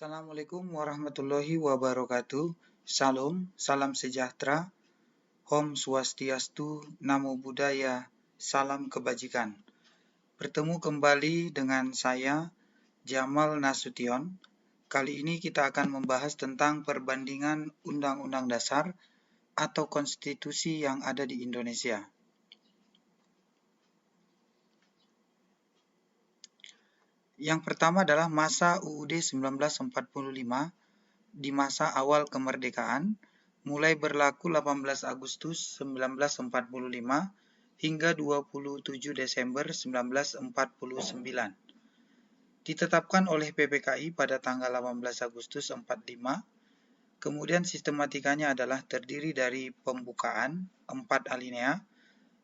Assalamualaikum warahmatullahi wabarakatuh. Salam, salam sejahtera. Om Swastiastu, Namo Buddhaya, salam kebajikan. Bertemu kembali dengan saya, Jamal Nasution. Kali ini kita akan membahas tentang perbandingan Undang-Undang Dasar atau konstitusi yang ada di Indonesia. Yang pertama adalah masa UUD 1945 di masa awal kemerdekaan, mulai berlaku 18 Agustus 1945 hingga 27 Desember 1949. Ditetapkan oleh PPKI pada tanggal 18 Agustus 45, kemudian sistematikanya adalah terdiri dari pembukaan 4 alinea,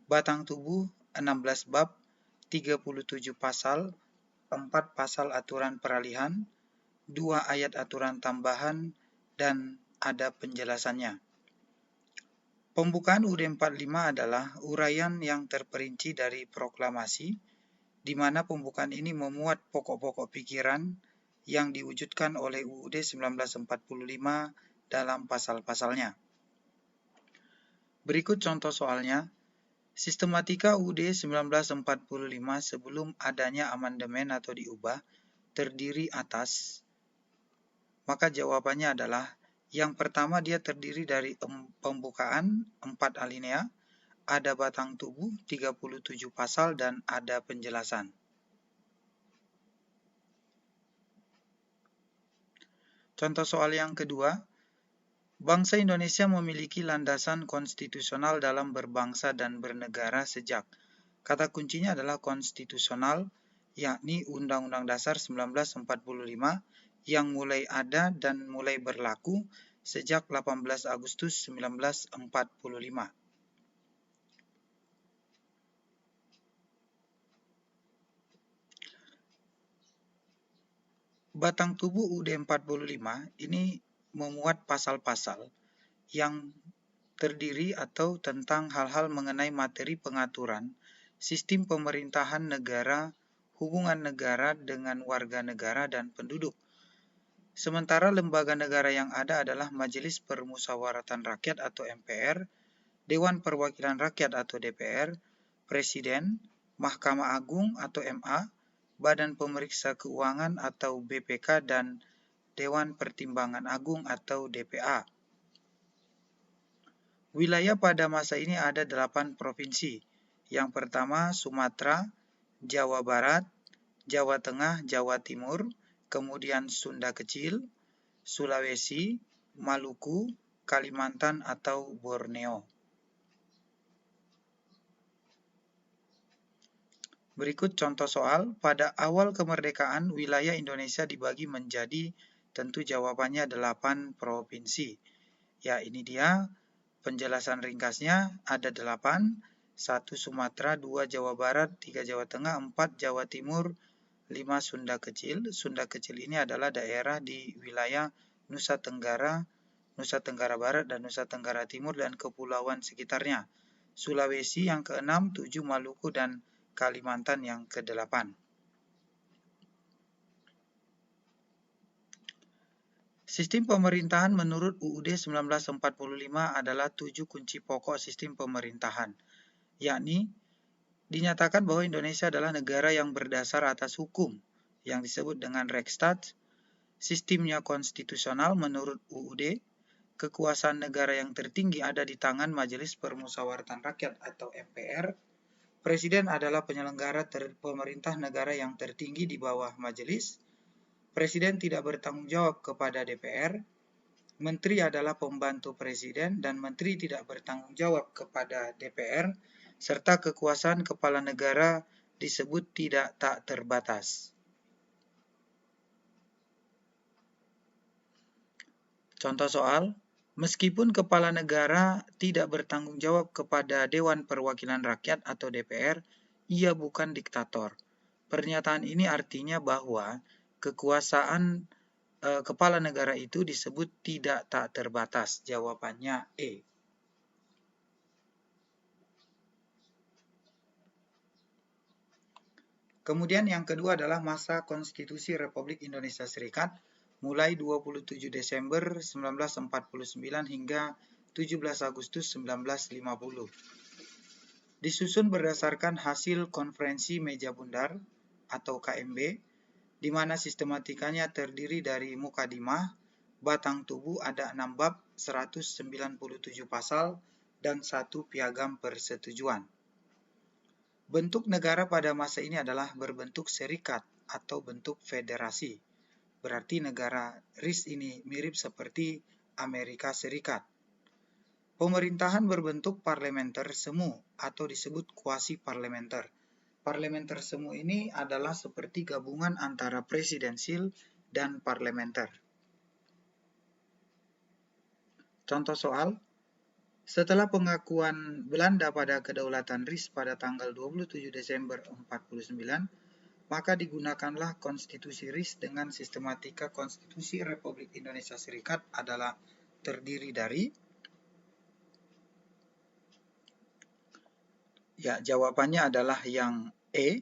batang tubuh 16 bab, 37 pasal, 4 pasal aturan peralihan, 2 ayat aturan tambahan, dan ada penjelasannya. Pembukaan UUD 45 adalah uraian yang terperinci dari proklamasi, di mana pembukaan ini memuat pokok-pokok pikiran yang diwujudkan oleh UUD 1945 dalam pasal-pasalnya. Berikut contoh soalnya. Sistematika UUD 1945 sebelum adanya amandemen atau diubah terdiri atas, maka jawabannya adalah yang pertama dia terdiri dari pembukaan 4 alinea, ada batang tubuh 37 pasal dan ada penjelasan. Contoh soal yang kedua, bangsa Indonesia memiliki landasan konstitusional dalam berbangsa dan bernegara sejak. Kata kuncinya adalah konstitusional, yakni Undang-Undang Dasar 1945 yang mulai ada dan mulai berlaku sejak 18 Agustus 1945. Batang tubuh UUD 45 ini memuat pasal-pasal yang terdiri atau tentang hal-hal mengenai materi pengaturan sistem pemerintahan negara, hubungan negara dengan warga negara dan penduduk. Sementara lembaga negara yang ada adalah Majelis Permusyawaratan Rakyat atau MPR, Dewan Perwakilan Rakyat atau DPR, Presiden, Mahkamah Agung atau MA, Badan Pemeriksa Keuangan atau BPK, dan Dewan Pertimbangan Agung atau DPA. Wilayah pada masa ini ada 8 provinsi. Yang pertama Sumatera, Jawa Barat, Jawa Tengah, Jawa Timur, kemudian Sunda Kecil, Sulawesi, Maluku, Kalimantan atau Borneo. Berikut contoh soal. Pada awal kemerdekaan, wilayah Indonesia dibagi menjadi, tentu jawabannya 8 provinsi. Ya, ini dia penjelasan ringkasnya, ada 8, 1 Sumatera, 2 Jawa Barat, 3 Jawa Tengah, 4 Jawa Timur, 5 Sunda Kecil. Sunda Kecil ini adalah daerah di wilayah Nusa Tenggara Barat dan Nusa Tenggara Timur dan kepulauan sekitarnya. Sulawesi yang ke-6, 7 Maluku dan Kalimantan yang ke-8. Sistem pemerintahan menurut UUD 1945 adalah 7 kunci pokok sistem pemerintahan, yakni dinyatakan bahwa Indonesia adalah negara yang berdasar atas hukum yang disebut dengan Rechtsstaat, sistemnya konstitusional menurut UUD, kekuasaan negara yang tertinggi ada di tangan Majelis Permusyawaratan Rakyat atau MPR, Presiden adalah penyelenggara pemerintah negara yang tertinggi di bawah majelis, Presiden tidak bertanggung jawab kepada DPR, Menteri adalah pembantu Presiden dan Menteri tidak bertanggung jawab kepada DPR, serta kekuasaan kepala negara disebut tak terbatas. Contoh soal, meskipun kepala negara tidak bertanggung jawab kepada Dewan Perwakilan Rakyat atau DPR, ia bukan diktator. Pernyataan ini artinya bahwa kekuasaan kepala negara itu disebut tak terbatas. Jawabannya E. Kemudian yang kedua adalah masa Konstitusi Republik Indonesia Serikat mulai 27 Desember 1949 hingga 17 Agustus 1950. Disusun berdasarkan hasil konferensi meja bundar atau KMB, di mana sistematikanya terdiri dari mukadimah, batang tubuh ada 6 bab, 197 pasal, dan 1 piagam persetujuan. Bentuk negara pada masa ini adalah berbentuk serikat atau bentuk federasi. Berarti negara RIS ini mirip seperti Amerika Serikat. Pemerintahan berbentuk parlementer semu atau disebut kuasi parlementer. Parlementer semu ini adalah seperti gabungan antara presidensil dan parlementer. Contoh soal, setelah pengakuan Belanda pada kedaulatan RIS pada tanggal 27 Desember 1949, maka digunakanlah konstitusi RIS dengan sistematika konstitusi Republik Indonesia Serikat adalah terdiri dari, ya jawabannya adalah yang E,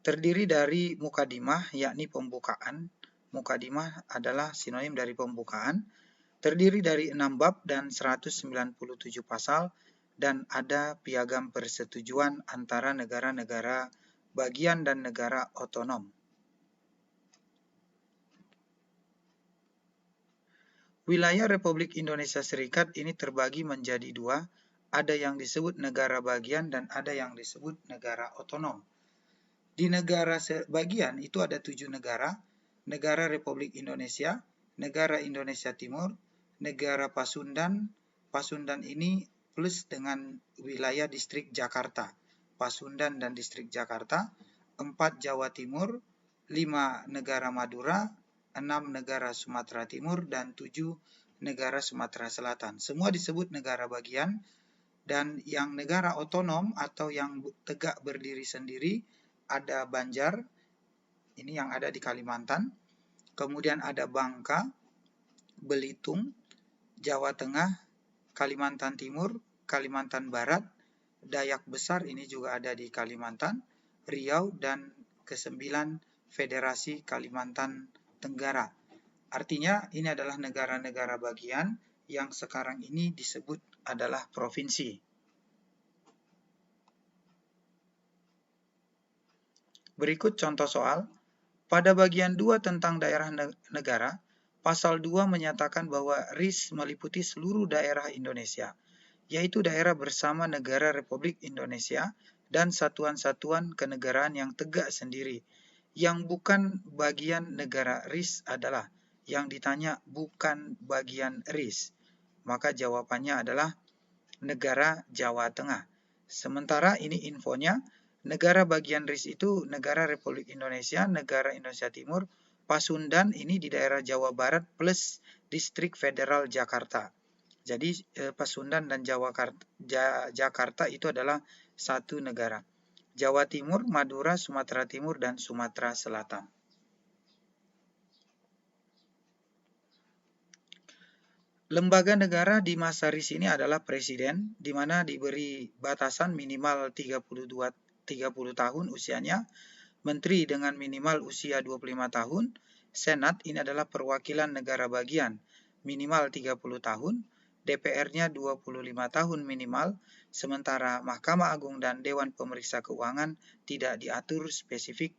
terdiri dari mukadimah yakni pembukaan. Mukadimah adalah sinonim dari pembukaan, terdiri dari 6 bab dan 197 pasal, dan ada piagam persetujuan antara negara-negara bagian dan negara otonom. Wilayah Republik Indonesia Serikat ini terbagi menjadi dua, ada yang disebut negara bagian dan ada yang disebut negara otonom. Di negara bagian itu ada 7 negara, negara Republik Indonesia, negara Indonesia Timur, negara Pasundan. Pasundan ini plus dengan wilayah distrik Jakarta. Pasundan dan distrik Jakarta, 4 Jawa Timur, 5 negara Madura, 6 negara Sumatera Timur, dan 7 negara Sumatera Selatan. Semua disebut negara bagian, dan yang negara otonom atau yang tegak berdiri sendiri ada Banjar, ini yang ada di Kalimantan, kemudian ada Bangka, Belitung, Jawa Tengah, Kalimantan Timur, Kalimantan Barat, Dayak Besar ini juga ada di Kalimantan, Riau, dan ke-9 Federasi Kalimantan Tenggara. Artinya ini adalah negara-negara bagian yang sekarang ini disebut adalah provinsi. Berikut contoh soal. Pada bagian 2 tentang daerah negara, pasal 2 menyatakan bahwa RIS meliputi seluruh daerah Indonesia, yaitu daerah bersama negara Republik Indonesia dan satuan-satuan kenegaraan yang tegak sendiri. Yang bukan bagian negara RIS adalah, yang ditanya bukan bagian RIS, maka jawabannya adalah negara Jawa Tengah. Sementara ini infonya, negara bagian RIS itu negara Republik Indonesia, negara Indonesia Timur, Pasundan ini di daerah Jawa Barat plus distrik federal Jakarta. Jadi Pasundan dan Jakarta itu adalah satu negara. Jawa Timur, Madura, Sumatera Timur, dan Sumatera Selatan. Lembaga negara di masa RIS ini adalah presiden, di mana diberi batasan minimal 30 tahun usianya, menteri dengan minimal usia 25 tahun, senat ini adalah perwakilan negara bagian, minimal 30 tahun, DPR-nya 25 tahun minimal, sementara Mahkamah Agung dan Dewan Pemeriksa Keuangan tidak diatur spesifik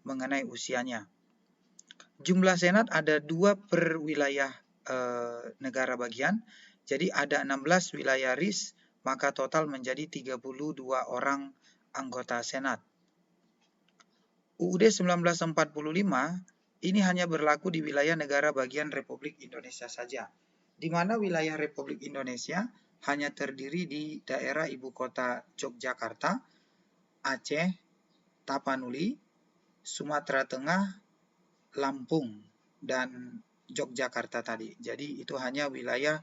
mengenai usianya. Jumlah senat ada 2 per wilayah negara bagian, jadi ada 16 wilayah RIS, maka total menjadi 32 orang anggota senat. UUD 1945 ini hanya berlaku di wilayah negara bagian Republik Indonesia saja, di mana wilayah Republik Indonesia hanya terdiri di daerah ibu kota Yogyakarta, Aceh, Tapanuli, Sumatera Tengah, Lampung, dan Yogyakarta tadi. Jadi itu hanya wilayah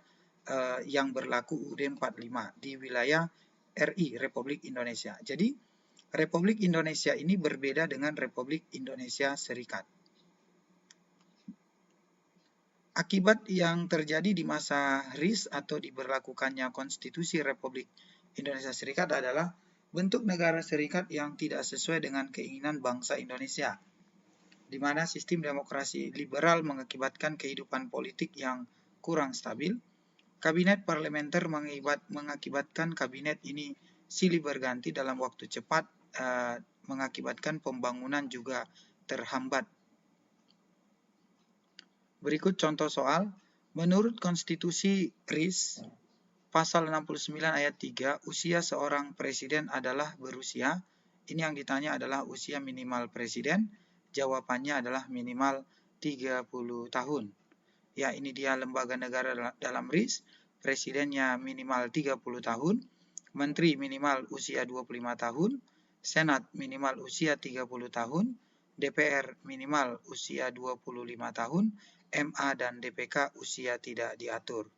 yang berlaku UUD 45 di wilayah RI, Republik Indonesia. Jadi Republik Indonesia ini berbeda dengan Republik Indonesia Serikat. Akibat yang terjadi di masa RIS atau diberlakukannya Konstitusi Republik Indonesia Serikat adalah bentuk negara serikat yang tidak sesuai dengan keinginan bangsa Indonesia. di mana sistem demokrasi liberal mengakibatkan kehidupan politik yang kurang stabil. Kabinet parlementer mengakibatkan kabinet ini silih berganti dalam waktu cepat, mengakibatkan pembangunan juga terhambat. Berikut contoh soal. Menurut konstitusi RIS, pasal 69 ayat 3, usia seorang presiden adalah berusia. Ini yang ditanya adalah usia minimal presiden. Jawabannya adalah minimal 30 tahun. Ya, ini dia lembaga negara dalam RIS. Presidennya minimal 30 tahun. Menteri minimal usia 25 tahun. Senat minimal usia 30 tahun. DPR minimal usia 25 tahun. MA dan DPK usia tidak diatur.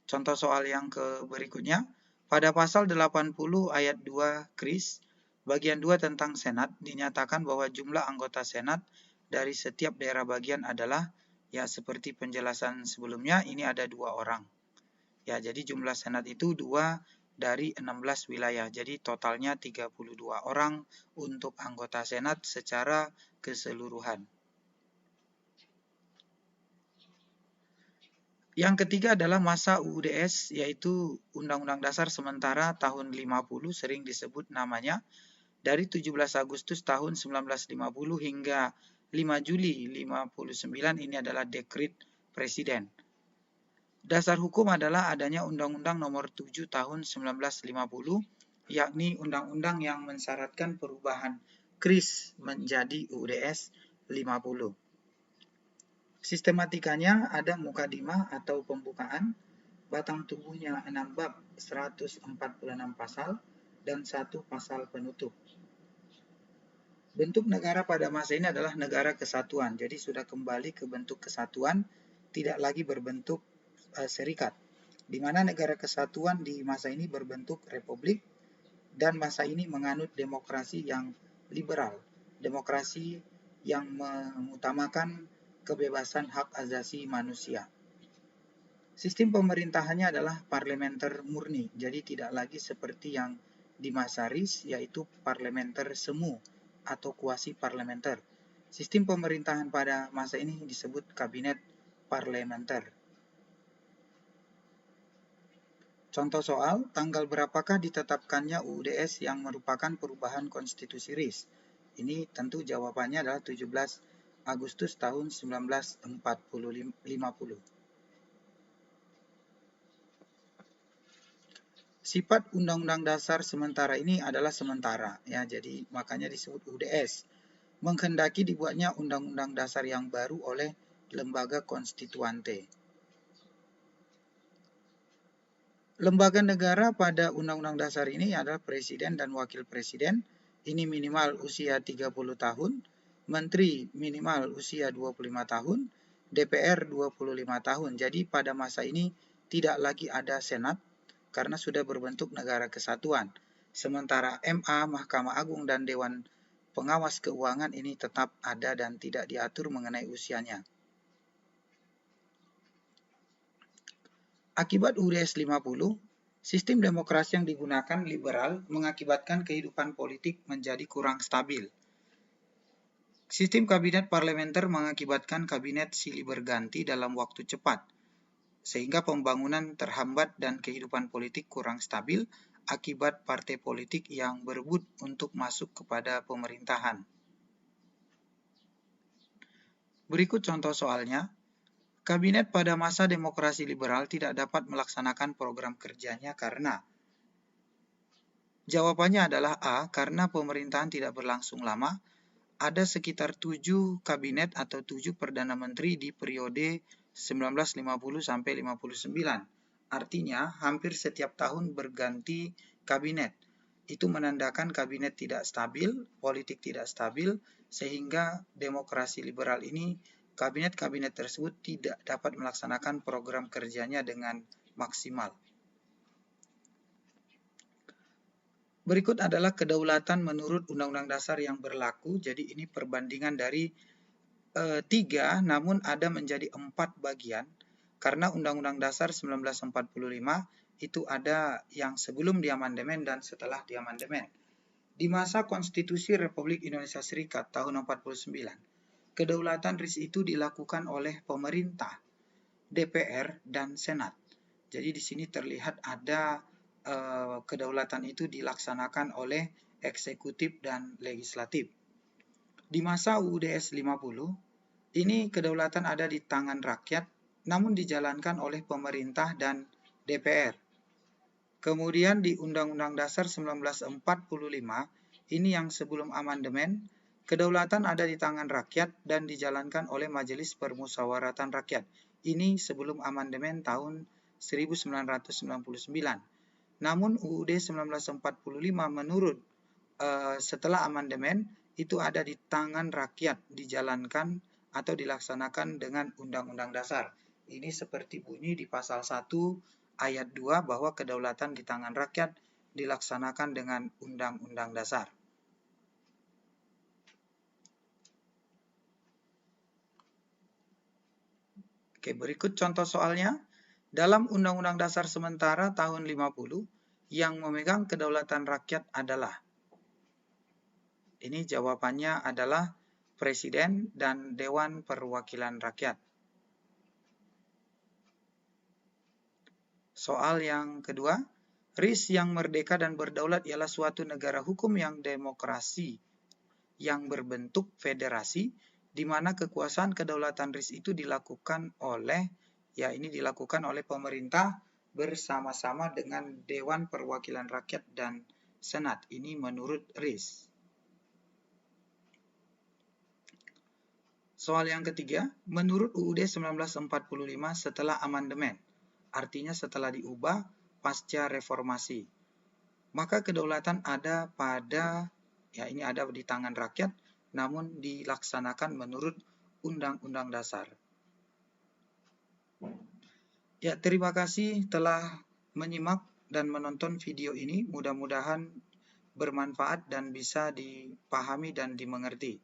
Contoh soal yang berikutnya, pada pasal 80 ayat 2 KRIS, bagian 2 tentang Senat, dinyatakan bahwa jumlah anggota Senat dari setiap daerah bagian adalah, ya seperti penjelasan sebelumnya, ini ada 2 orang. Ya, jadi jumlah Senat itu 2 dari 16 wilayah, jadi totalnya 32 orang untuk anggota Senat secara keseluruhan. Yang ketiga adalah masa UUDS, yaitu Undang-Undang Dasar Sementara tahun 50, sering disebut namanya, dari 17 Agustus tahun 1950 hingga 5 Juli 59, ini adalah dekret Presiden. Dasar hukum adalah adanya Undang-Undang Nomor 7 tahun 1950, yakni undang-undang yang mensyaratkan perubahan KRIS menjadi UUDS 50. Sistematikanya ada mukadimah atau pembukaan, batang tubuhnya 6 bab 146 pasal, dan 1 pasal penutup. Bentuk negara pada masa ini adalah negara kesatuan, jadi sudah kembali ke bentuk kesatuan, tidak lagi berbentuk serikat. Di mana negara kesatuan di masa ini berbentuk republik, dan masa ini menganut demokrasi yang liberal, demokrasi yang mengutamakan kebebasan hak asasi manusia. Sistem pemerintahannya adalah parlementer murni, jadi tidak lagi seperti yang di masa RIS, yaitu parlementer semu atau kuasi parlementer. Sistem pemerintahan pada masa ini disebut kabinet parlementer. Contoh soal, tanggal berapakah ditetapkannya UUDS yang merupakan perubahan konstitusi RIS? Ini tentu jawabannya adalah 17 Agustus tahun 1950. Sifat Undang-Undang Dasar sementara ini adalah sementara, ya, jadi makanya disebut UUDS. Menghendaki dibuatnya Undang-Undang Dasar yang baru oleh lembaga konstituante. Lembaga negara pada Undang-Undang Dasar ini adalah Presiden dan Wakil Presiden. Ini minimal usia 30 tahun. Menteri minimal usia 25 tahun. DPR 25 tahun. Jadi pada masa ini tidak lagi ada Senat karena sudah berbentuk negara kesatuan. Sementara MA, Mahkamah Agung, dan Dewan Pengawas Keuangan ini tetap ada dan tidak diatur mengenai usianya. Akibat UUDS 50, sistem demokrasi yang digunakan liberal mengakibatkan kehidupan politik menjadi kurang stabil. Sistem kabinet parlementer mengakibatkan kabinet silih berganti dalam waktu cepat, sehingga pembangunan terhambat dan kehidupan politik kurang stabil akibat partai politik yang berebut untuk masuk kepada pemerintahan. Berikut contoh soalnya. Kabinet pada masa demokrasi liberal tidak dapat melaksanakan program kerjanya karena jawabannya adalah A, karena pemerintahan tidak berlangsung lama. Ada sekitar 7 kabinet atau 7 Perdana Menteri di periode 1950 sampai 59. Artinya, hampir setiap tahun berganti kabinet. Itu menandakan kabinet tidak stabil, politik tidak stabil, sehingga demokrasi liberal ini, kabinet-kabinet tersebut tidak dapat melaksanakan program kerjanya dengan maksimal. Berikut adalah kedaulatan menurut Undang-Undang Dasar yang berlaku. Jadi ini perbandingan dari 3, namun ada menjadi 4 bagian. Karena Undang-Undang Dasar 1945 itu ada yang sebelum diamandemen dan setelah diamandemen. Di masa Konstitusi Republik Indonesia Serikat tahun 49, kedaulatan RIS itu dilakukan oleh pemerintah, DPR, dan Senat. Jadi di sini terlihat ada kedaulatan itu dilaksanakan oleh eksekutif dan legislatif. Di masa UUD-S 50, ini kedaulatan ada di tangan rakyat, namun dijalankan oleh pemerintah dan DPR. Kemudian di Undang-Undang Dasar 1945, ini yang sebelum amandemen, kedaulatan ada di tangan rakyat dan dijalankan oleh Majelis Permusyawaratan Rakyat. Ini sebelum amandemen tahun 1999. Namun UUD 1945 menurut setelah amandemen itu ada di tangan rakyat, dijalankan atau dilaksanakan dengan Undang-Undang Dasar. Ini seperti bunyi di pasal 1 ayat 2 bahwa kedaulatan di tangan rakyat dilaksanakan dengan Undang-Undang Dasar. Oke, berikut contoh soalnya. Dalam Undang-Undang Dasar sementara tahun 50, yang memegang kedaulatan rakyat adalah. Ini jawabannya adalah Presiden dan Dewan Perwakilan Rakyat. Soal yang kedua, RIS yang merdeka dan berdaulat ialah suatu negara hukum yang demokrasi, yang berbentuk federasi, di mana kekuasaan kedaulatan RIS itu dilakukan oleh pemerintah bersama-sama dengan Dewan Perwakilan Rakyat dan Senat. Ini menurut RIS. Soal yang ketiga, menurut UUD 1945 setelah amandemen, artinya setelah diubah pasca reformasi, maka kedaulatan ada ada di tangan rakyat, namun dilaksanakan menurut Undang-Undang Dasar. Ya, terima kasih telah menyimak dan menonton video ini. Mudah-mudahan bermanfaat dan bisa dipahami dan dimengerti.